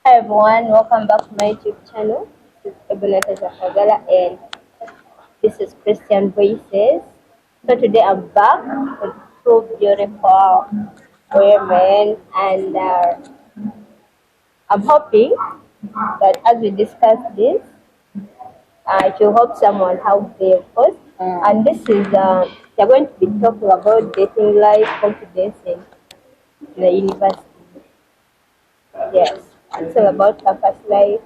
Hi everyone, welcome back to my YouTube channel. This is Eboneta Jafagala and this is Christian Voices. So today I'm back with two beautiful women and I'm hoping that as we discuss this, it will help someone how they post. And this is, they're going to be talking about dating life, confidence in the university. Yes, it's all about campus life.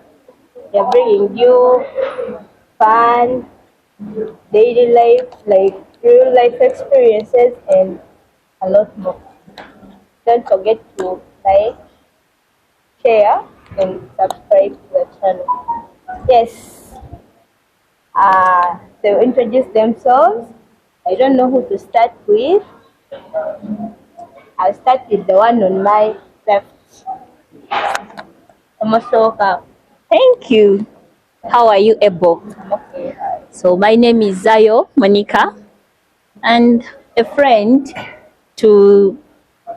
They're bringing you fun, daily life, like real life experiences, and a lot more. Don't forget to like, share, and subscribe to the channel. Yes, they'll introduce themselves. I don't know who to start with. I'll start with the one on my left. Omosoka. Thank you. How are you, Ebo? Okay. So my name is Zayo Monica, and a friend to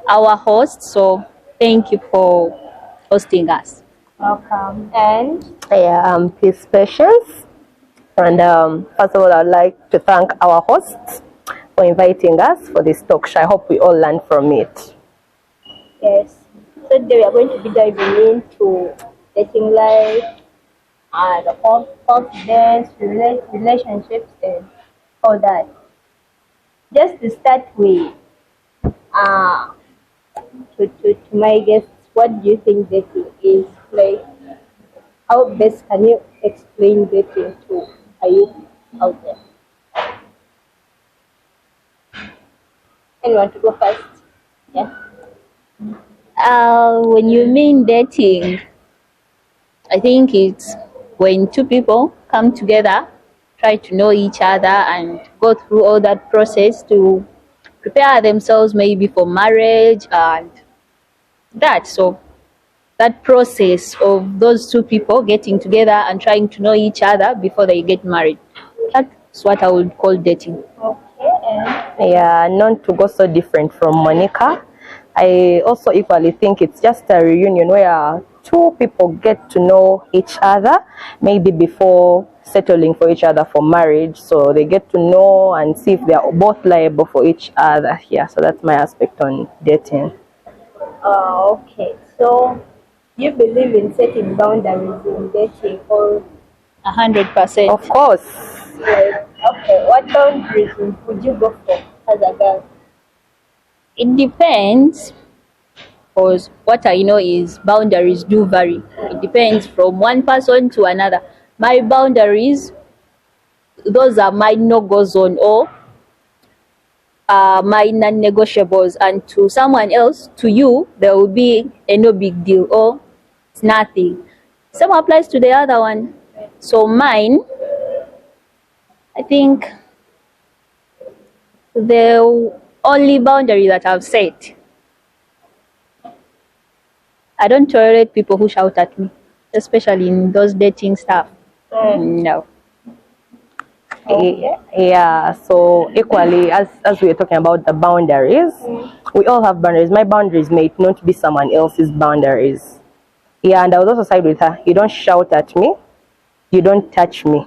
our host. So thank you for hosting us. Welcome. And I'm Peace Patience. And first of all, I'd like to thank our hosts for inviting us for this talk show. I hope we all learn from it. yes, so today we are going to be diving into dating life, the confidence, relationships, and all that. Just to start with, uh, to my guests, what do you think dating is like? How best can you explain dating to a youth out there? Anyone to go first? Yeah. When you mean dating, I think it's when two people come together, try to know each other, and go through all that process to prepare themselves maybe for marriage and that. So that process of those two people getting together and trying to know each other before they get married. That's what I would call dating. Okay. And Yeah, not to go so different from Monica. I also equally think it's just a reunion where two people get to know each other, maybe before settling for each other for marriage. So they get to know and see if they are both liable for each other. Yeah, so that's my aspect on dating. okay. So you believe in setting boundaries in dating or 100%. Of course. yes. Okay. What boundaries would you go for as a girl? It depends, because what I know is boundaries do vary. It depends from one person to another. My boundaries, those are my no-go zone or my non-negotiables, and to someone else, to you, there will be a no big deal or it's nothing. Same applies to the other one. So mine, I think the only boundary that I've set, I don't tolerate people who shout at me, especially in those dating stuff. No. Okay. Yeah, so equally as we were talking about the boundaries, we all have boundaries. My boundaries may not be someone else's boundaries. Yeah, and I was also side with her. You don't shout at me, you don't touch me.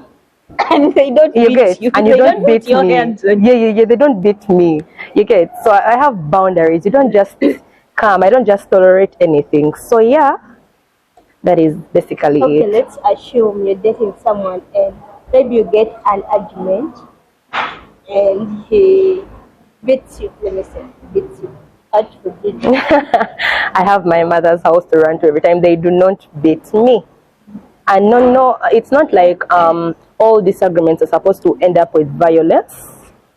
And they don't You beat get, you. and They you don't don't put beat your me. hands on Yeah, they don't beat me. You get, so I have boundaries. You don't just come. I don't just tolerate anything. So yeah, that is basically Okay. it. Let's assume you're dating someone and maybe you get an argument and he beats you. Let me say beats you. Touch forbid. I have my mother's house to run to every time. They do not beat me. And no, it's not like all disagreements are supposed to end up with violence.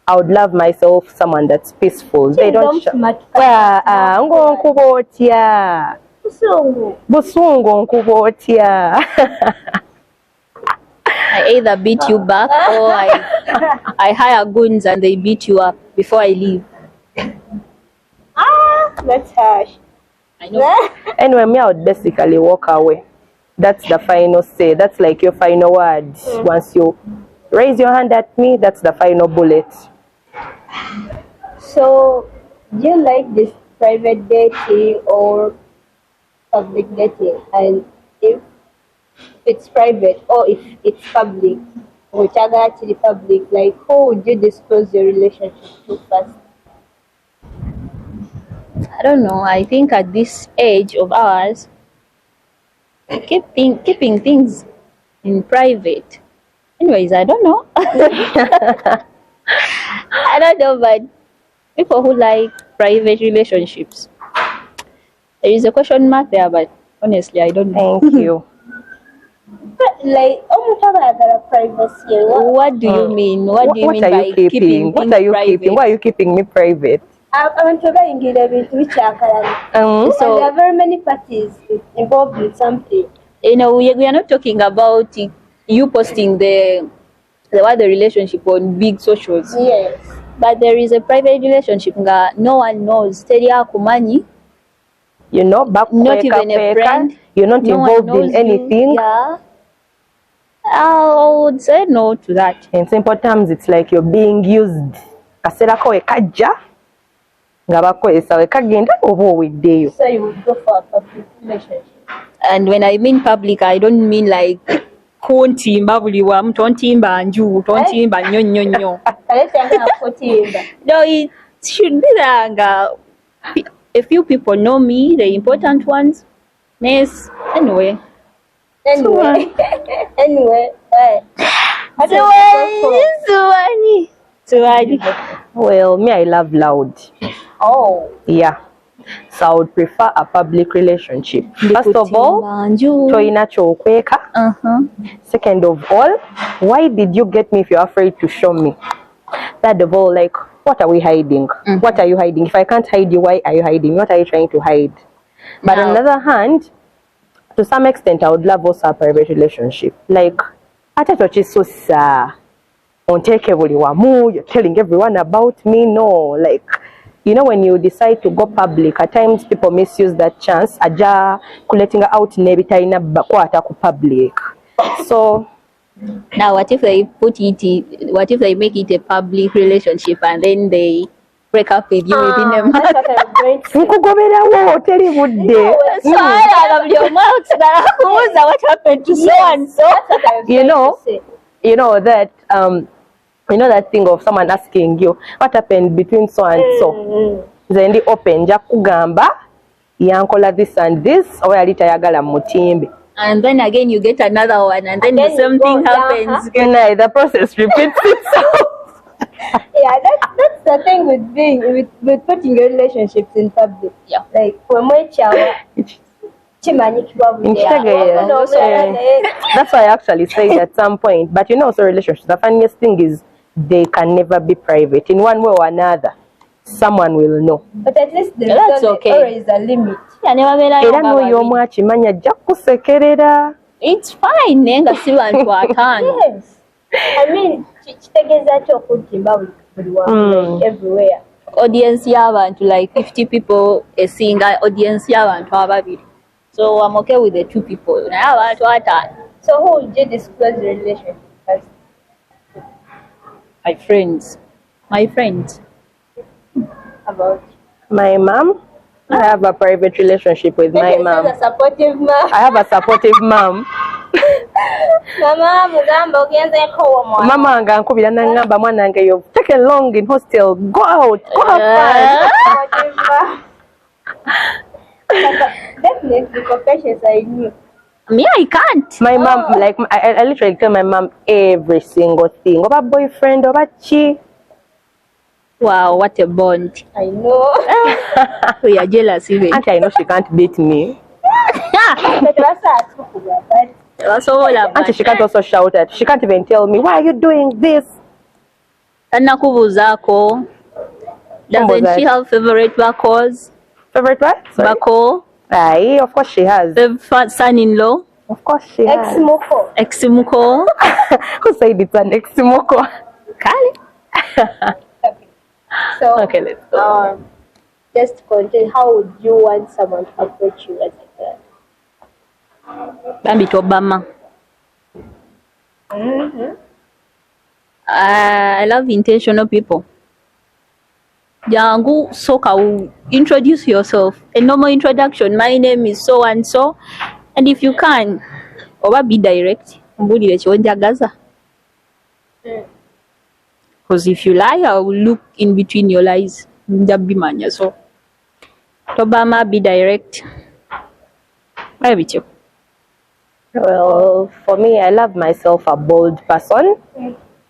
I would love myself someone that's peaceful. They don't nkubotya busungu nkubotya. I either beat you back or I hire goons and they beat you up before I leave. That's harsh. I know. Anyway, me, I would basically walk away. That's the final say. That's like your final word. Once you raise your hand at me, that's the final bullet. So, do you like this private dating or public dating? And if it's private or if it's public, which are actually public, like who would you disclose your relationship to first? I don't know. I think at this age of ours, keeping things in private. Anyways, I don't know. I don't know, but people who like private relationships, there is a question mark there, but honestly, I don't know. Thank you. Like, privacy. What do you mean? What do you mean are by you keeping? What things are you private? keeping? Why are you keeping me private? Abantu bayingira ebintu bikyakalana. So there are very many parties involved with something. You know, we are not talking about you posting the relationship on big socials. Yes. But there is a private relationship nga no one knows. Teri akumanyi. You know, Not even a friend. You're not No one involved knows in anything. You. Yeah. I would say no to that. In simple terms, it's like you're being used. Kasera ko ekajja nga bakozesa wekagenda oba oweddeyo. So you would go for a public relationship. And when I mean public, I don't mean like kuntimba buli wamu, tontimba nju, tontimba nnyo. No, it should be that a few people know me, the important ones. Yes, anyway. Anyway. Suwani. Well, me, I love loud. Oh. Yeah. So I would prefer a public relationship. First of all, toyina kyokweka. Second of all, why did you get me if you're afraid to show me? Third of all, like, what are we hiding? What are you hiding? If I can't hide you, why are you hiding? What are you trying to hide? But on the other hand, to some extent, I would love also a private relationship. Like, you're telling everyone about me. No, like, you know, when you decide to go public, at times people misuse that chance. Aja collecting out nebitaina bakwata ku public. So now, what if they make it a public relationship and then they break up with you within a month? nkugoberawo teri budde. What happened to so and so? You know that that thing of someone asking you what happened between so and so. Then the open nja kugamba yankola this and this oba yali tayagala mutimbe. And then again you get another one and then the same thing happens. The process repeats itself. Yeah, that's the thing with putting your relationships in public. Yeah. Like when we child that's why I actually said at some point. But so relationships, the funniest thing is they can never be private. In one way or another, someone will know. But at least that's okay. Always a limit. It's fine. Yes. I mean, everywhere. Audience yabantu like 50 people, a single audience yabantu ababiri. So I'm okay with the 2 people. So who would you disclose the relationship first? My friends. About my mom. I have a private relationship with my mom. A supportive mom. I have a supportive mom. Mama ngankubira nangamba mwana wange you've taken long in hostel. Go out. Go have fun. Definitely confessions I knew. Me, I can't. My mom, like, I literally tell my mom every single thing. About boyfriend, about chi. Wow, what a bond. I know. We are jealous even. Auntie, I know she can't beat me. Auntie, she can't also shout at. She can't even tell me, why are you doing this? Doesn't she have favorite bakos? Favorite what? Bako? Aye, of course she has. The son-in-law? Of course she has. Ex-muko? Who said it's an ex-muko? Kali. So, okay, let's go. Just to continue, how would you want someone to approach you as a girl? Bambit Obama. I love intentional people. Jangu soka, introduce yourself. A normal introduction. My name is so and so. And if you can, oba be direct mbulire kyonjagaza. Because if you lie, I will look in between your lies. Njabimanya, so Obama be direct. Why with you? Well, for me, I love myself a bold person.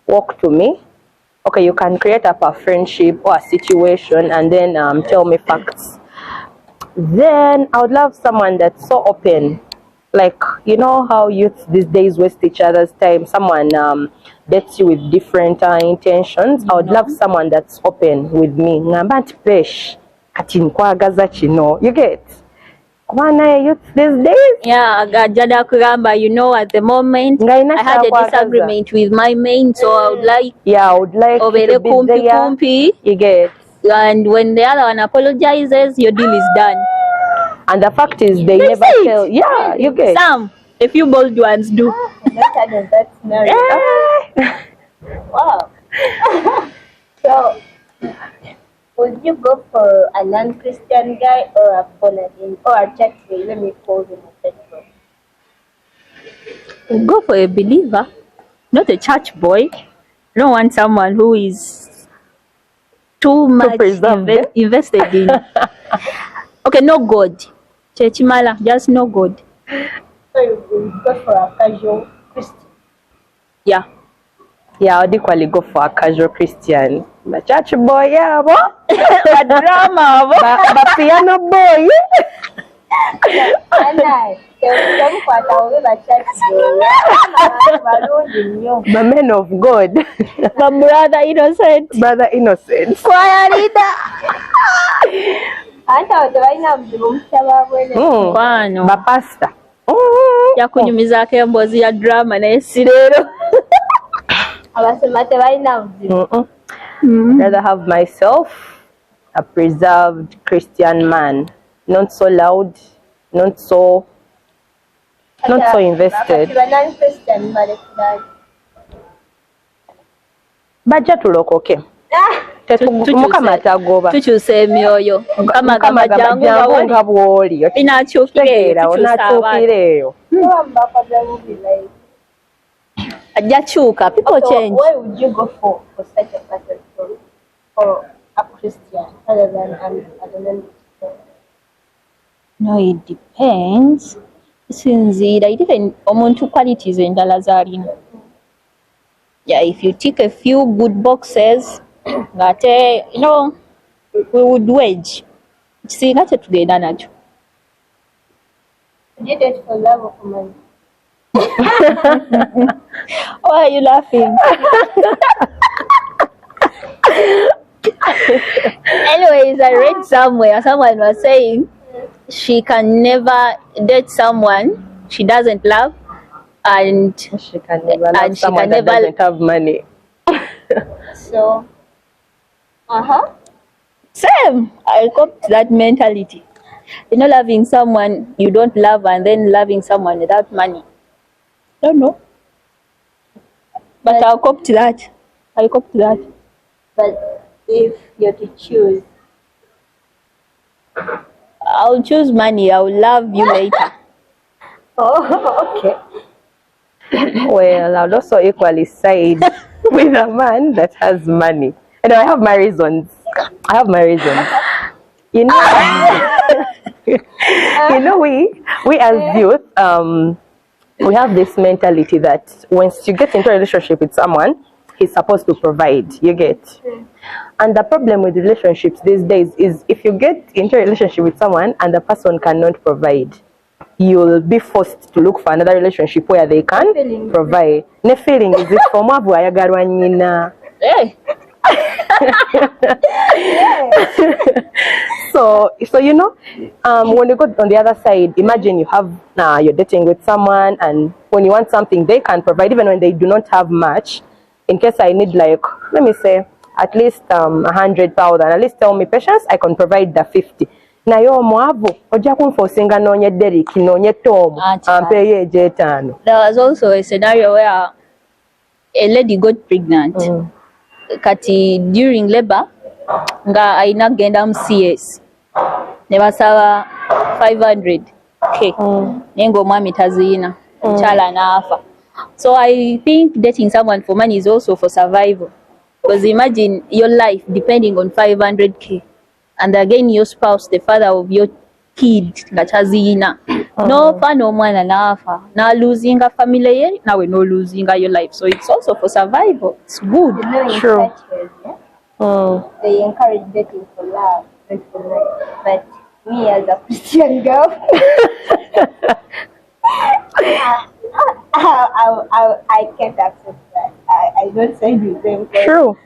Walk to me. Okay, you can create up a friendship or a situation and then tell me facts. Then I would love someone that's so open. Like, you know how youth these days waste each other's time. Someone dates you with different intentions. I would love someone that's open with me. Ngamba nti pesh kati nkwagaza kino. You get? Kubana youth these days. Yeah, Jada Kuramba, you know, at the moment, I had a disagreement with my main, so I would like you to be there. Kumpi. You get? And when the other one apologizes, your deal is done. And the fact is, they never tell. Yeah, you get. Some, a few bold ones do. That's married. Wow. So, would you go for a non-Christian guy or a born-again or a church boy? Let me call him a church boy. Go for a believer, not a church boy. I don't want someone who is too much invested in. Okay, no God. Chechimala, just no God. So you would go for a casual Christian? Yeah. Yeah, I would equally go for a casual Christian. But church boy, yeah, bo. A drama, but piano boy. The men of God. My brother innocent. Brother innocent. Choir leader. Kwano. Ba pastor. Yakunyumizaako emboozi ya drama naye si leero. Rather have myself a preserved Christian man, not so loud, not so invested. Bajja tulokoke. Tukyusa emyoyo. Mukama jangu nga bw'oli. Onatuukireeyo. Ajja kyuka. People change. Why would you go for such a person for a Christian other than an No, it depends. Sinziira even omuntu qualities endala z'alina. Yeah, if you tick a few good boxes, ngate, you know, we would wage. Kisinga tetugenda nakyo. Did you date for love or for money? Why are you laughing? Anyways, I read somewhere, someone was saying she can never date someone she doesn't love, and she can never love someone that doesn't have money. So, same. I coped that mentality. You know, loving someone you don't love and then loving someone without money. Don't know. But I'll cop to that. But if you're to choose, I'll choose money. I'll love you later. Oh, okay. Well, I'll also equally side with a man that has money. And I have my reasons. You know, we as youth, we have this mentality that once you get into a relationship with someone, he's supposed to provide. You get? And the problem with relationships these days is if you get into a relationship with someone and the person cannot provide, you'll be forced to look for another relationship where they can provide. Ne feeling is it for mwavu ayagalwa nyina. Hey. So you know, when you go on the other side, imagine you're dating with someone, and when you want something they can provide, even when they do not have much. In case I need, like, let me say at least 100,000, at least tell me, Patience, I can provide the 50. Na yo mwavu ojja kunforcinga noonye Derek noonye Tom ampeeyo ejeetaano. There was also a scenario where a lady got pregnant. Kati during labor nga aina genda mu CS ne basaba 500k naye ng'omwami taziina. omukyala n'afa. So I think dating someone for money is also for survival. Because imagine your life depending on 500k. And again, your spouse, the father of your kid, nga kyaziyina. N'ofa n'omwana n'afa. Na losing a family ye, nawe no losing your life. So it's also for survival. It's good. You know, in True. churches, they encourage dating for love, not for money. But me as a Christian girl, I can't accept that. I don't side with them. True.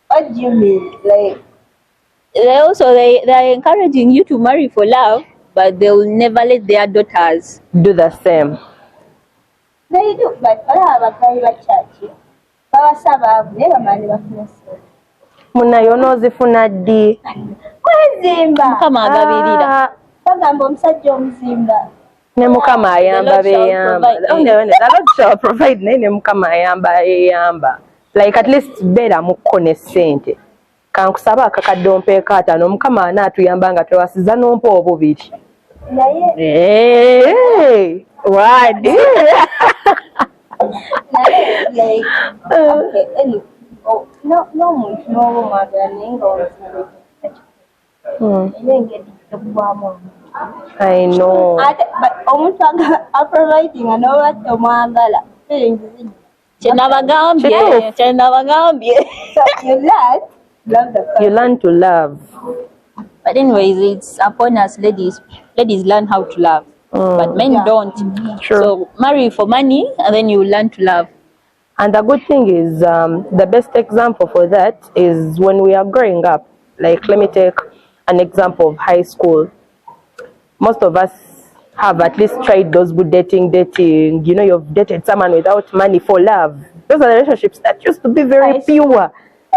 What do you mean? Like, They are encouraging you to marry for love, but they will never let their daughters. Do the same. they do, but abaggayi ba church babasaba naye bamani bafuna sente. Munayo n'ozifuna ddi? Mwezimba Mukama agabirira. bagamba omusajja omuzimba Ne Mukama ayamba The Lord shall beyamba. provide. Oh, no, the Lord shall provide naye ne Mukama ayamba. Like at least beera mukko ne ssente. Kankusaba akakadde ompeeko ataano Mukama anaatuyamba nga twewasiza n'ompa obubiri. naye Hey, what? naye like okay anyway n'omuntu n'oba omwagala naye nga omuzimba era engeri tekugwamu I know. ate omuntu aproviding nga n'oba tomwagala feelings Kyenabagambye. so you love the person. You learn to love. But anyways, it's upon us ladies. Ladies learn how to love. But men Yeah. don't. True. So marry for money and then you learn to love. And the good thing is, the best example for that is when we are growing up. Like, let me take an example of high school. Most of us have at least tried those good dating. You know, you've dated someone without money for love. Those are the relationships that used to be very High school. pure.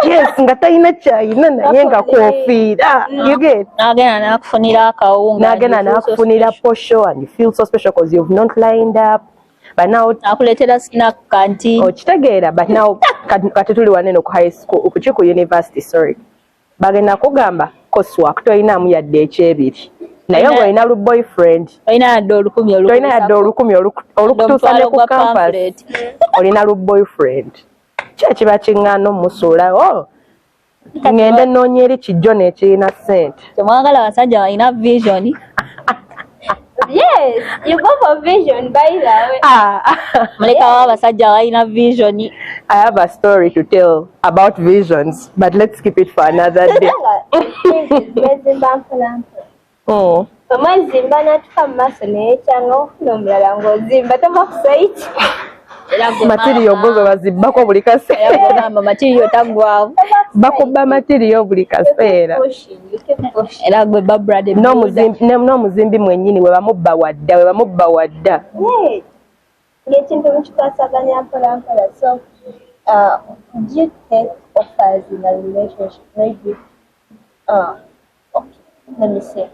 Yes, nga talina kyayina naye nga koofiira. You get? N'agenda n'akufunira akawunga. N'agenda and you feel so n'akufunira special. posho and you feel so special because you've not lined up. But now N'akuleetera snack canteen. okitegeera but now kati tuli wanene ku high school okuki ku university sorry bagenda kugamba coursework toyinaamu yadde ekyebiri naye ng'olina lu boyfriend Olina yadde olukumi toyina yadde olukumi olukutuusa ne ku campus olina lu boyfriend ki ekiba kiŋŋaana omusuula ŋŋende nnoonya eri kijjo n'ekirina ssente Temwagala abasajja balina vision. Yes, you go for vision by the way. Mulekawo abasajja balina vision. I have a story to tell about visions but let's keep it for another day. Mwezimba mpolampola Oh. omwezimba n'atuka mu maaso naye kyanga ofuna omulala ng'ozimba tova ku site Material go bazibbako buli kaseera. Yagamba material tagwawo. Bakuba material buli kaseera. Era gwe Barbara de N'omuzimbi mwennyini we bamubba wadda. ng'ekintu mukikwasaganya mpolampola so do you take offers in a relationship maybe okay let me say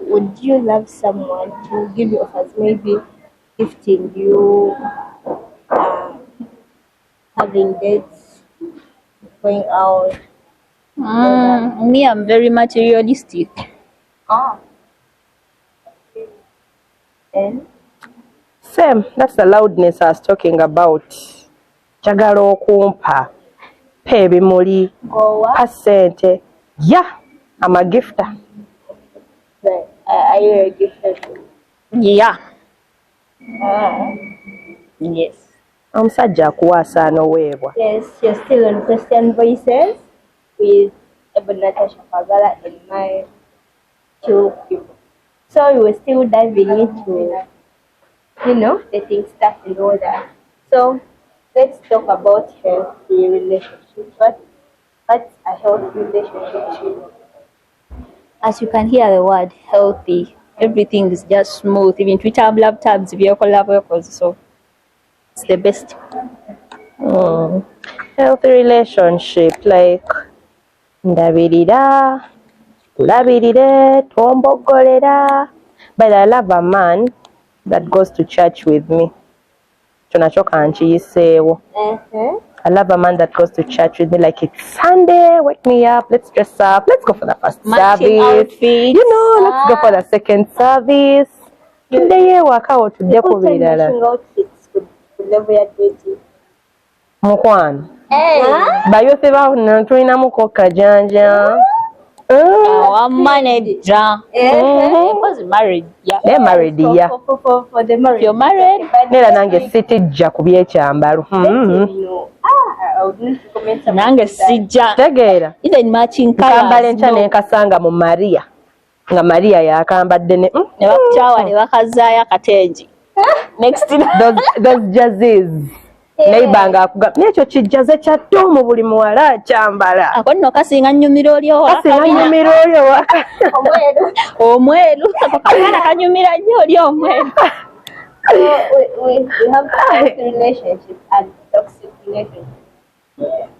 would you love someone to give you offers maybe gifting you having dates going out me, I'm very materialistic. and Same, that's the loudness I was talking about. Njagala okumpa, pa ebimuli, go pa out ssente. Yeah, I'm a gifter. right. Are you a gifted? Yeah. Yes. Omusajja akuwaasa anoweebwa. Yes, you're still on Christian Voices with Ebony Natasha Fagala and my two people. So we were still diving into, dating stuff and all that. So let's talk about healthy relationships. What's a healthy relationship to you? As you can hear the word healthy, everything is just smooth. Even Twitter have love tabs, vehicle love records, so it's the best. Healthy relationship, like ndabirira, tulabirire, twombogolera. But I love a man that goes to church with me. Kyonakyo kankiyiseewo. I love a man that goes to church with me. Like, it's Sunday, wake me up, let's dress up, let's go for the first Matching service. outfits. Let's go for the second service. otuddeyo ewaka otudde ku birala level ya dating. mukwano Hey. bayothe bano tulinamuko kajanja Our manager was married. Yeah. They're married, yeah. For the marriage. If you're married, neera nange sitijja ku byekyambalo No. I would need to comment about nange that. sijja. tegeera Even matching nkambala colors. enkya nenkasanga mu Maria nga Maria yakambadde ne Ne bakukyawa ne bakazaayo akatengi. Next thing. those jerseys neighbor ng'akugamba n'ekyo kijjaze kya ttoomu buli muwala akyambala Ako nno kasinga nnyumira oli kasinga nyumira oyo waka omweru. Ako kaana kanyumira nnyo oli omweru. We have toxic relationships and toxic relationships.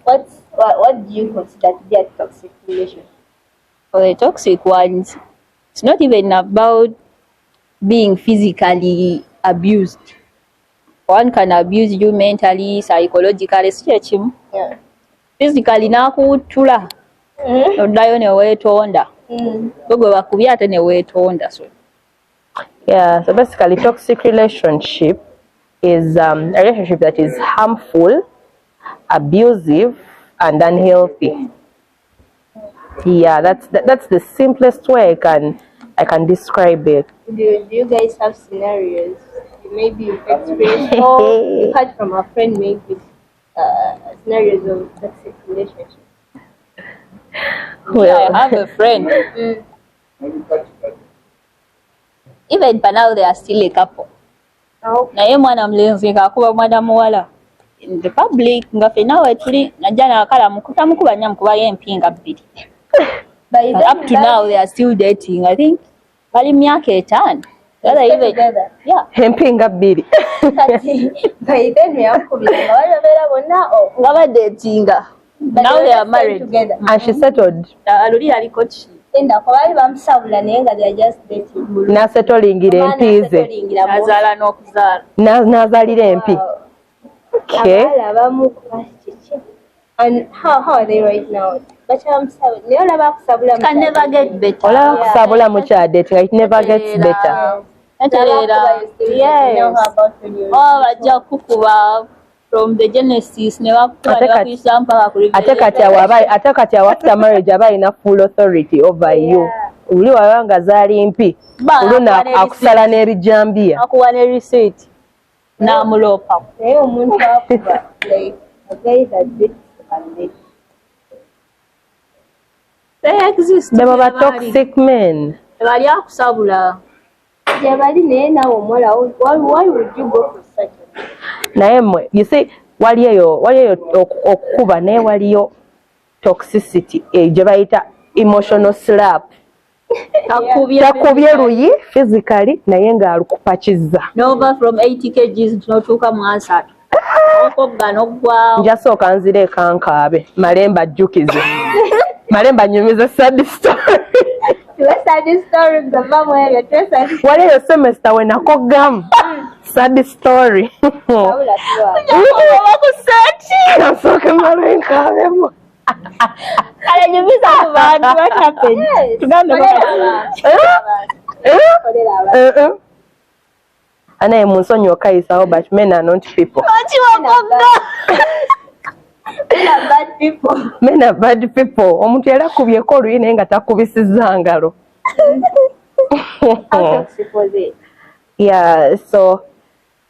What do you consider to be a toxic relationship? For the toxic ones, it's not even about being physically abused. One can abuse you mentally, psychologically, sikimu. Yeah. Physically n'akuwuttula oddayo ne weetonda. Gwe bakubye ate ne weetonda. So yeah, so basically toxic relationship is a relationship that is harmful, abusive and unhealthy. Yeah, that's the simplest way I can describe it. Do you guys have scenarios? Maybe you've experienced or you've heard from a friend maybe scenarios of toxic relationships? I have a friend. Even by now they are still a couple. Oh. Naye mwana mulenzi ng'akuba mwana muwala. In the public nga ffenna wetuli najja n'akala mukutamukuba nnyo mukubayo empinga bbiri. By But up to now they are still dating. I think bali myaka 5. together. Yeah. Empinga bbiri. By then we have to be Nga badetinga. Now they are married. together. And she settled. Aluli aliko ki? Enda kwa bali bamusabula naye nga they are just dating. N'asetolingira empiize. Azaala n'okuzaala. N'azaalira empi. Okay. Abala abamu kiki. And how are they right now? Bakyamusabula. Naye olaba akusabula Can never get better. Olaba kusabula mukyadetinga, it never gets better. Natereera. Yes. Oh, bajja kukuba from the genesis ne bakuba ne bakuyisa mpaka ku Ate kati awo after marriage aba alina full authority over you. Oli waba nga zaali mpi. Oluna akusala n'ebijambiya. akuwa ne receipt n'amuloopa. Naye omuntu akuba like a guy that dates and dates. They exist. They were toxic men. Tebali akusabula. Gyebali naye naawe omuwala why would you go for such a Naye mmwe, you see, waliyo okukuba naye waliyo toxicity gye bayita emotional slap. Takubye luyi physically naye ng'alukupakizza. Nova from 80 kgs n'otuuka mu 30. Okogga n'oggwawo. Njasooka nzire ekankaabe malemba ajjukize. Malemba nyumize sad story. Waliyo semester we nakoggamu sad story. Nasooka mmalo enkaabemu. Kale nyumiza ku bantu what happened? Tugambe Anaye munsonyi okayisawo but men are not people. bad people. Men are bad people. Omuntu yali akubyeko oluyi naye nga takubisizza ngalo. How toxic was it? Yeah, so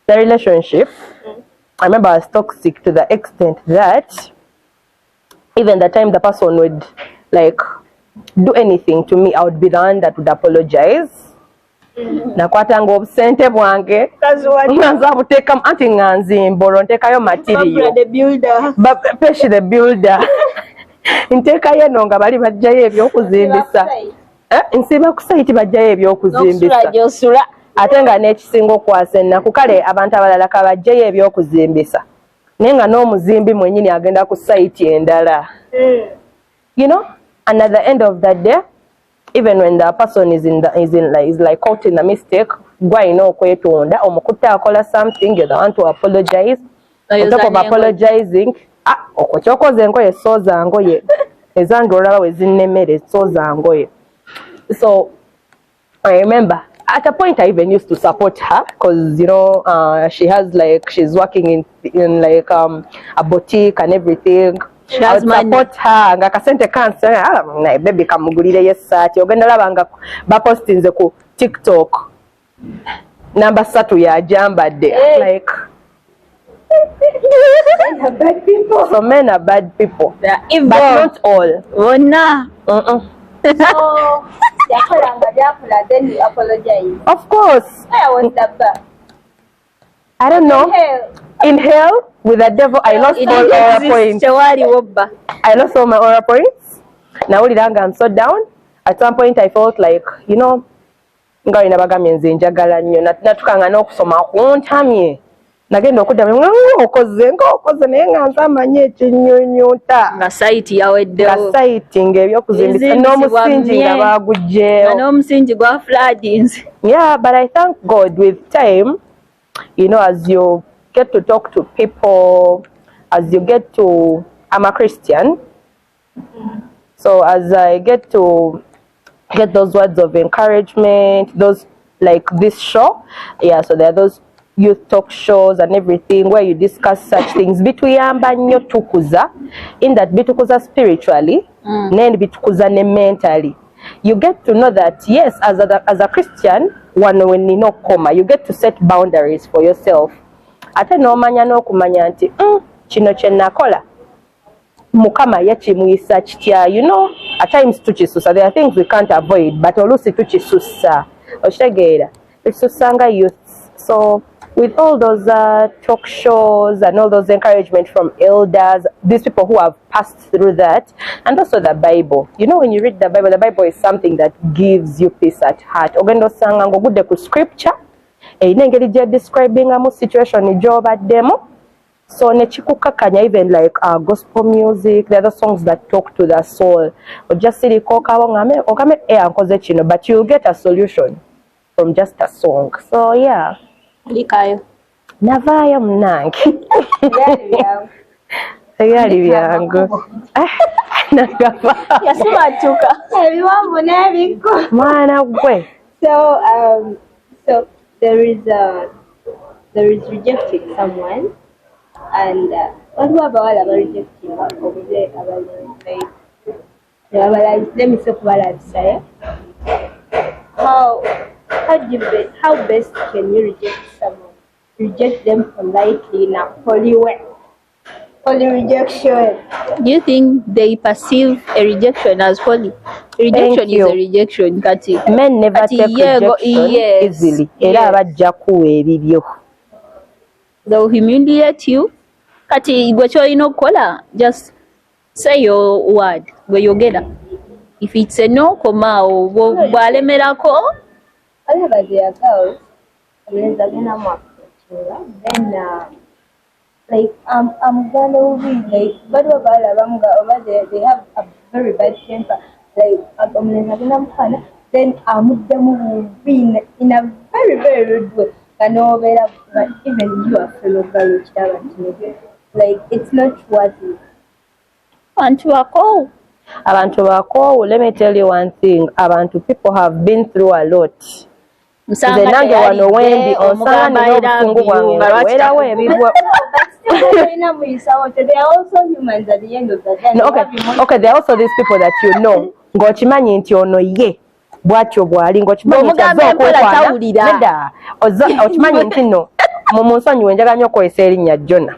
the relationship, I remember I was toxic to the extent that even the time the person would like do anything to me, I would be the one that would apologize. Nakwatanga obusente bwange nganza buteekamu anti nga nzimbolo nteekayo material peshi the builder nteekayo eno nga bali bajjayo ebyokuzimbisa nsiba ku site bajjayo ebyokuzimbisa ate nga n'ekisinga okwasa ennaku kale abantu abalala kabajjayo ebyokuzimbisa naye nga n'omuzimbi mwennyini agenda ku site endala. You know, and at the end of that day, even when the person is like caught in a mistake, gwa ino okwetonda omukutte akola something, you're the one to apologize. On top of apologizing, okwo kyokoze engoye sooza ngoye ezange olaba we zinnemere sooza ngoye. So I remember at a point I even used to support her because she's working in like a boutique and everything. She has I would support her nga kasente kanse na baby kamugulire yesati ogenda labanga bapostinze ku TikTok number 3 ya jambadde like Men are bad people. so men are bad people, But not all. Wonna. So, then you apologize. Of course. Where was that back? I don't know. Hell. In hell with the devil, I lost all aura points. I lost all my aura points. Now I'm so down. At some point I felt like, you know, nga ina bagamenze njagala nnyo natukanga n'okusoma kuntamye nagenda okuddamu okoze naye nga nsamanye ekinnyonnyota nga sayiti yaweddewo nga sayiti ng'ebyokuzimbisa n'omusingi nga baagugjeyo n'omusingi gwa floodings. Yeah, but I thank God with time, you know, as you get to talk to people, as you get to, I'm a Christian, so as I get to get those words of encouragement, those like this show, yeah, so there are those youth talk shows and everything where you discuss such things. Bituyamba nnyo tukuza, in that bitukuza spiritually, then bitukuza ne mentally. You get to know that yes, as a Christian, when you know koma, you get to set boundaries for yourself. Ate n'omanya n'okumanya nti kino kye nakola Mukama yakimuyisa kitya, you know, at times tukisusa. There are things we can't avoid, but oluusi tukisusa. Okitegeera tukisusanga youths. So with all those talk shows and all those encouragement from elders, these people who have passed through that, and also the Bible. You know, when you read the Bible is something that gives you peace at heart. Ogenda osanga ng'ogudde ku scripture erina engeri gye describingamu situation gy'obaddemu. So nechikukakanya, even like gospel music, the other songs that talk to the soul. Or just say okame nkoze kino, but you'll get a solution from just a song. So yeah. Likayo. Navaayo munange. Byali byangu. Nagava. Yasibatuka. Ebiwambu n'ebikko. Mwana gwe. So there is rejecting someone. And waliwo abawala barejecting obuze let me say kubalabisa. How best can you reject someone? Reject them politely in a holy way. Holy rejection. Do you think they perceive a rejection as holy? Rejection is a rejection, Kati. Men never take rejection easily. Era abajja kuwa ebibyo. They'll humiliate you. Kati gwe kyolina okukola, just say your word gwe yogera. If it's a no, komaawo. Bw'alemerako. Whenever they are girls, then like I'm gonna read like but they have a very bad temper. Like then will be in a very, very rude way. But even you are fellow girl, like it's not worthy. Abantu bako, let me tell you one thing. People have been through a lot. They are also humans at the end of the day. No, okay, there are also these people that you know. Ngochimanyi nti ono ye bwatyo bwali ngochimanyi nti ochimanyi nti no mumusonyi wenjaga nnyo kwesa erinnya Jona.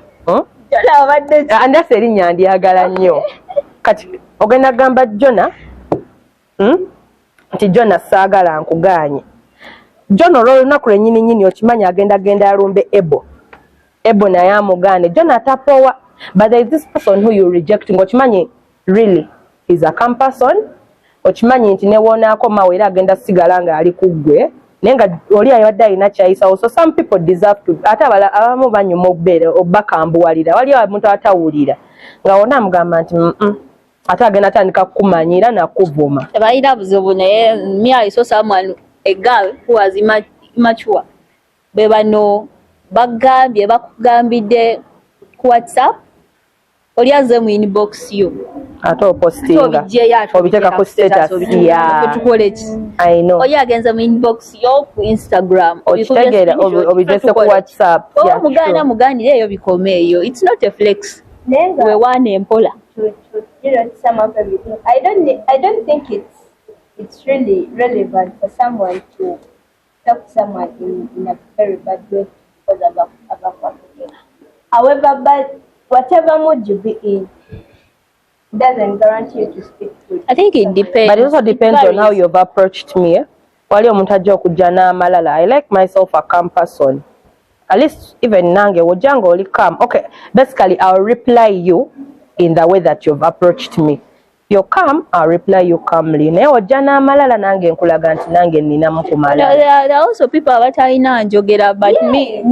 Andase erinnya ndyagala nnyo. Kati ogenda gamba Jona nti Jona saagala nkuganye. Jona olw'olunaku lwennyini okimanyi agenda alumbe Ebo naye amugane. Jona atapowa. But there is this person who you reject. Ngochimanyi really is a calm person. Ochimanyi nti ne wonaako mawe era agenda sigala nga ali kuggwe. Naye nga oli aywadde alina kyayisa. So some people deserve to. Ate abamu banyuma obbeere obakambuwalira. Waliwo omuntu atawulira. Nga wona amugamba nti ate agenda atandika kukumanyira nakuvuma. Tebalina buzibu naye me I saw someone, a girl who was immature. Be bano bakugambidde ku WhatsApp oli azze mu inbox yo ate opostinga obiteeka ku status tukole ki I know oli agenze mu inbox yo ku Instagram okitegeera obigese ku WhatsApp mugandire eyo bikome eyo it's not a flex wewaana empola some of everything. I don't think it's really relevant for someone to talk to someone in a very bad way because of a however, but whatever mood you be in doesn't guarantee you to speak to. I think it depends. But it also depends on how you've approached me. Wali omuntu ajja okujja n'amalala. I like myself a calm person. At least even nange wojanga oli calm. Okay, basically I'll reply you in the way that you've approached me. You're calm, I'll reply you calmly. Naye ojja n'amalala nange nkulaga nti nange nninamu ku malala. There are also people abatalina njogera, but me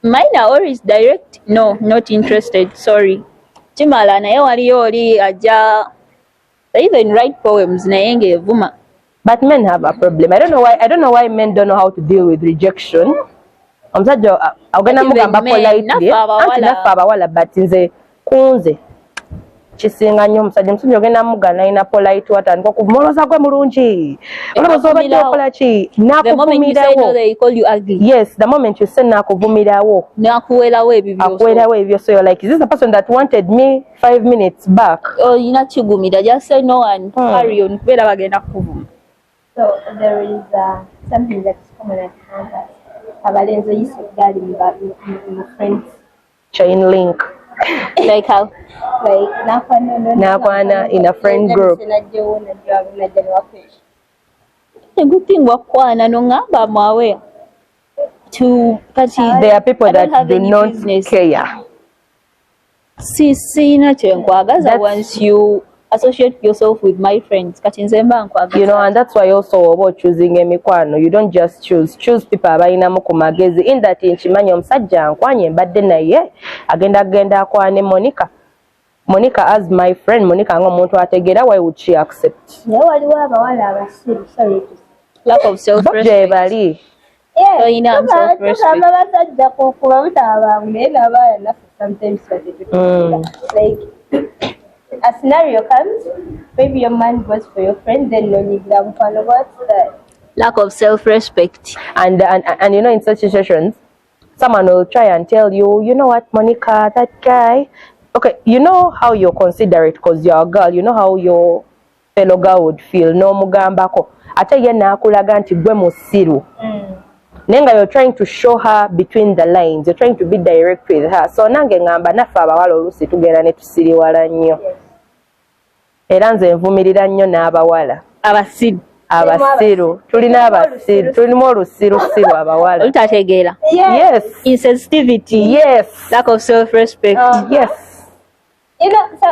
mine are always direct. No, not interested. Sorry. Chimala naye waliyo oli ajja even write poems naye ng'evuma. But men have a problem. I don't know why men don't know how to deal with rejection. Omusajja ogenda mugamba politely. Anti naffe abawala but nze kunze kisinga nnyo omusajja ogenda mugana alina polite watandika okuvumoloza gwe mulungi olowooza obadde okola ki nakuvumirawo. Yes, the moment you say nakuvumirawo nakuwerawo ebyo so you're like, is this the person that wanted me 5 minutes back? Olina kigumira, just say no and carry on kubeera bagenda kukuvuma. So there is something that is common at campus. Abalenzi oyise egaali mu friends chain link. Like how? Like nakwana in a friend group. A good thing wakwana nongamba mwawe to kati there are people that do not care. Sina kyenkwagaza once you associate yourself with my friends kati nze mba nkwagaza. You know, and that's why also about choosing emikwano, you don't just choose people abalinamu ku magezi in that nkimanyi omusajja nkwanye mbadde naye agenda akwane Monica as my friend. Monica ng'omuntu ategeera, why would she accept? Naye waliwo abawala abasiru, sorry to say. Lack of self-respect. Bali. Abasajja kuba butabangu naye n'abaana naffe sometimes like a scenario comes, maybe your man goes for your friend, then no need what's that? Lack of self-respect. And you know, in such situations, someone will try and tell you, you know what, Monica, that guy. Okay, you know how you're considerate because you're a girl. You know how your fellow girl would feel. No mugambako. Ate ye nakulaga nti gwe musiru. Nenga you're trying to show her between the lines. You're trying to be direct with her. So nange ngamba naffe abawala oluusi tugenda ne tusiriwala nnyo. Era nze nvumirira nnyo n'abawala. Abasiru. Tulina abasiru. Tulimu olusirusiru abawala. Olutategeera. Yes. Insensitivity. Yes. Lack of self-respect. Yes. You know, so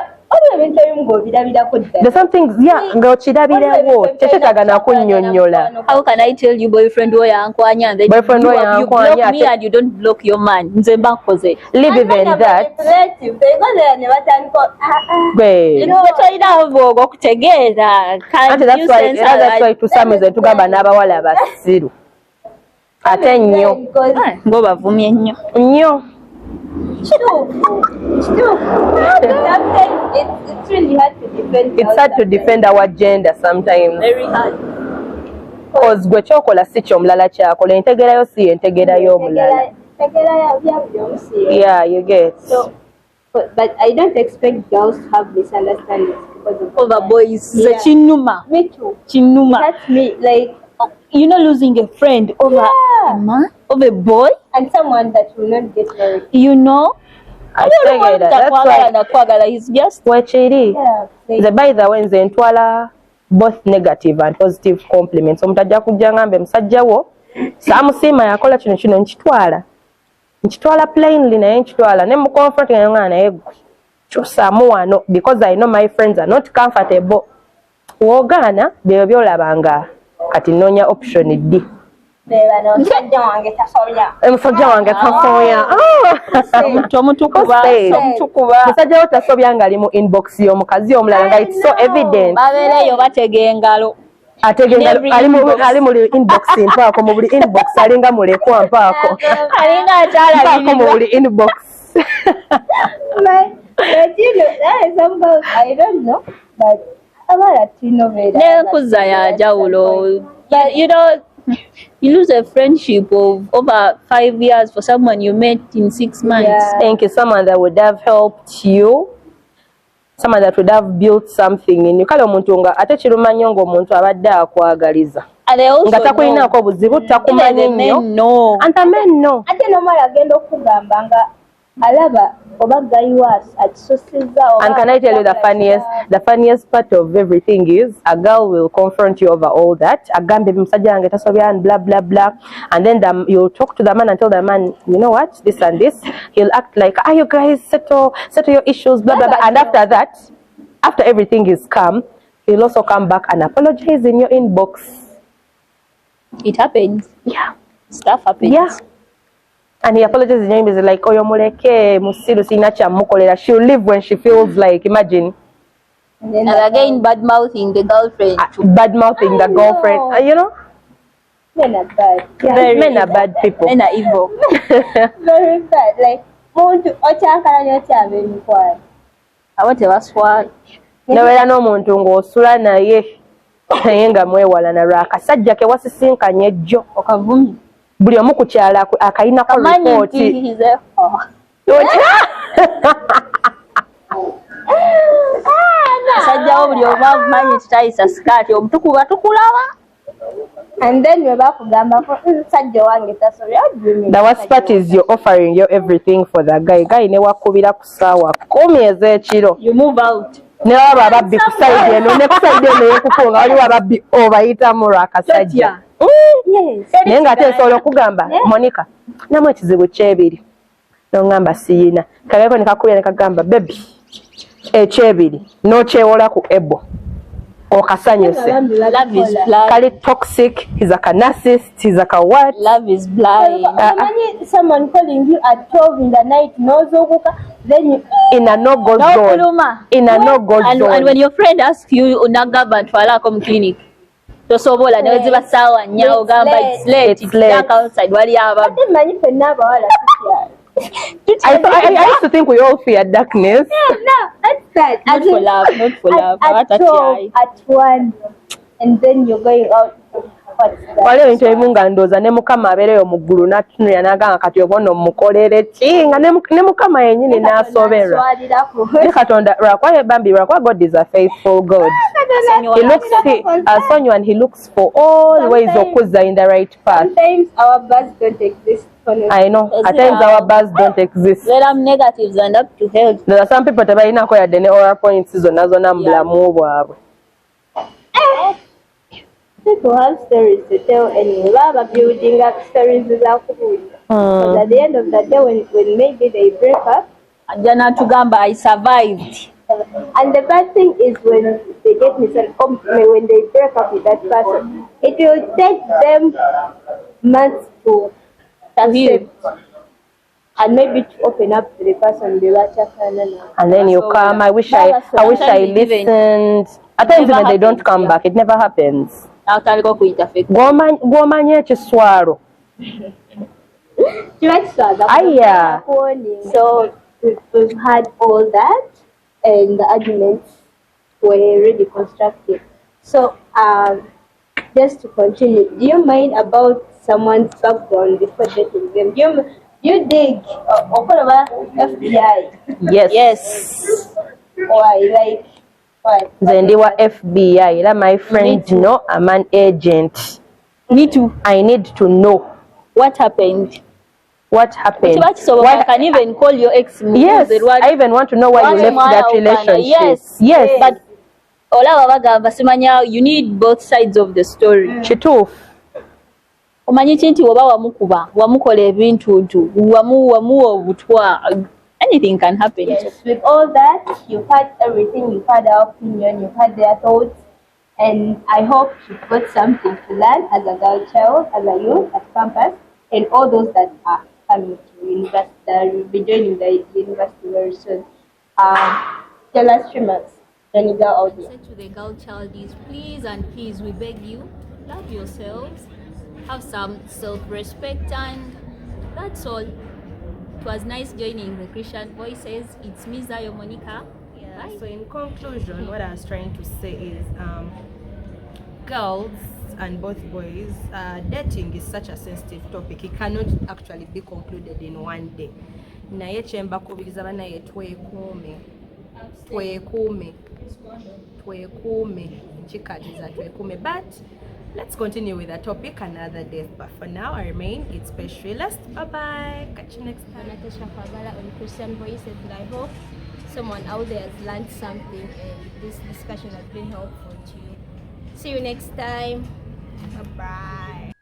ebintu ebimu ng'obirabirako ddala. There's something, ng'okirabirawo tekyetaaga nakunnyonnyola. How can I tell you boyfriend wo yankwanya and then you block me and you don't block your man? Nze mba nkoze. Live even that. Tolina bwogo okutegeera. That's why to some nze tugamba n'abawala abasiru. Ate nnyo. Ng'obavumye nnyo. Nnyo. It's really hard to defend. It's hard to defend our gender sometimes. Very hard. Because gwe kyokola si ky'omulala kyakola, entegerayo si entegerayo omulala. Yeah, you get. So, but I don't expect girls to have misunderstandings because of over boys. Yeah. Chinuma. Me too. Chinuma. That's me. Like, you know, losing a friend over a man, over a boy, and someone that will not get married. You know. I figured that. That's why. He's just Wachiri. Yeah. The by the way, nze ntwala both negative and positive compliments. Omutajja kujja ngambe musajja wo saamusiima yakola kino nkitwala plainly naye nkitwala ne mu comfort nga naye kyusaamu wano because I know my friends are not comfortable. Wogaana byo byolabanga kati noonya option D. Musajja wange tasobya. Musajja wange tasobya. Omutukuba. Musajja wo tasobya nga ali mu inbox y'omukazi omulala nga it's so evident. Babeereyo batega engalo. Ali mu inbox mpaako mu buli inbox alinga mulekwa mpaako. Alinga akyala mpaako mu buli inbox. But you know, that is some girls, I don't know, but about Nekuza ya jawulo. But you know, you lose a friendship of over 5 years for someone you met in 6 months. Yeah. Thank you. Someone that would have helped you. Someone that would have built something in you. Kale omuntu nga ate kiruma nnyo ng'omuntu abadde akwagaliza. And they also Nga takulinaako buzibu, takumanyi nnyo. know. And the men know. ate nomala agenda okugamba nga alaba oba gayiwas akisosezza. And can I tell you the funniest part of everything is a girl will confront you over all that. Agambe musajja wange tasobya and blah blah blah. And then you'll talk to the man and tell the man, you know what, this and this. He'll act like, you guys settle your issues, blah blah blah. And after that, after everything is calm, he'll also come back and apologize in your inbox. It happens. Yeah. Stuff happens. Yeah. And he apologizes in your inbox like, oyo muleke musiru sina kyamukolera. She'll leave when she feels like, imagine. And again, bad mouthing the girlfriend. Bad mouthing the girlfriend. You know? Men are bad. Yeah, men are bad people. Men are evil. Very bad. Like, muntu okyankala nyokyaba emikwano. Abo tebaswala. Nabeera n'omuntu ng'osula naye nga mwewala na lwakasajja ke wasisinkanye jjo Okavumi. buli omu ku kyala akayinako ripooti. Sajjawo buli omu amanyi kitayisa sikaati omutukuba tukulaba. And then we bakugambako sajja wange tasobya. The worst part is you're offering you everything for the guy. Guy ne wakubira ku ssaawa 10 ez'ekiro. You move out. Ne baba ababbi ku sayidi eno ne ku sayidi eno y'ekukunga waliwo ababbi obayitamu lwakasajja. Yes. Naye ng'ate nsobola okugamba Monica namu ekizibu kyebiri n'oŋŋamba siyina kagayeko ne kakubira ne kagamba bebi ekyebiri n'okyewola ku ebo okasanyuse. Love is blind. Kali toxic, he's like a narcissist, he's like a what? Love is blind. Someone calling you at 12 in the night, then you In a no-go No zone. kuluma. In a no-go And zone. when your friend asks you unagaba ntwalako mu clinic. Tosobola ne weziba ssaawa nnya ogamba it's late. It's late. Dark outside wali ababbi. ate manyi fenna abawala I used to think we all fear darkness. No, that's bad. Not for love, not for love. At 12, at 1, and then you're going out. What's that? Waliwo ebintu ebimu nga ndowooza ne Mukama abeereyo mu ggulu n'atunulira n'agamba kati oba ono mukolere ki nga ne Mukama yennyini n'asoberwa. Ne Katonda lwakuba Bambi lwakuba God is a faithful God. Someone he looks for all ways okuzza in the right path. Sometimes our bus don't exist. I know. At times our bars don't exist. There are negatives and up to hell. There are some people tebalinako yadde ne oral points zonna zonna mu bulamu bwabwe. People have stories to tell and love building up stories without Because at the end of the day, when maybe they break up, Ajja n'atugamba I survived. and the bad thing is when they get when they break up with that person, it will take them months to Heal. and maybe to open up to the person they were chatting. And then you come, I wish I listened. At times even they don't come back. It never happens. N'ataliko kuyita fake. Gw'omanyi ekiswalo. Aya. So we've had all that, and the arguments were really constructive. So just to continue, do you mind about someone's background before dating them? You dig FBI? Yes. Why? Like why? Nze ndi wa FBI era my friend no, I'm an agent. Me too. I need to know What happened? what happened. Why I can even call your ex. Yes, I even want to know why you left that relationship. Yes. But olaba bagamba simanya you need both sides of the story. Kituufu. Omanyi nti oba wamukola ebintu wamuwa obutwa, anything can happen. Yes, with all that, you've had everything, you've had their opinion, you've had their thoughts, and I hope you've got something to learn as a girl child, as a youth at campus, and all those that are coming to university, that will be joining the university very soon. Tell us, streamers, then you go out there. To the girl child is please and please, we beg you, love yourselves, have some self-respect, and that's all. It was nice joining the Christian Voices. It's me, Zayo Monica. Yeah, Bye. so in conclusion, what I was trying to say is girls and both boys, dating is such a sensitive topic. It cannot actually be concluded in one day. Naye kyembakubiriza banaye twekuume nkikatiza twekuume, but let's continue with the topic another day. But for now, I remain its specialist. Bye bye, catch you next time. Natasha Fagala on Christian Voices, and I hope someone out there has learned something and this discussion has been helpful to you. See you next time. Bye bye.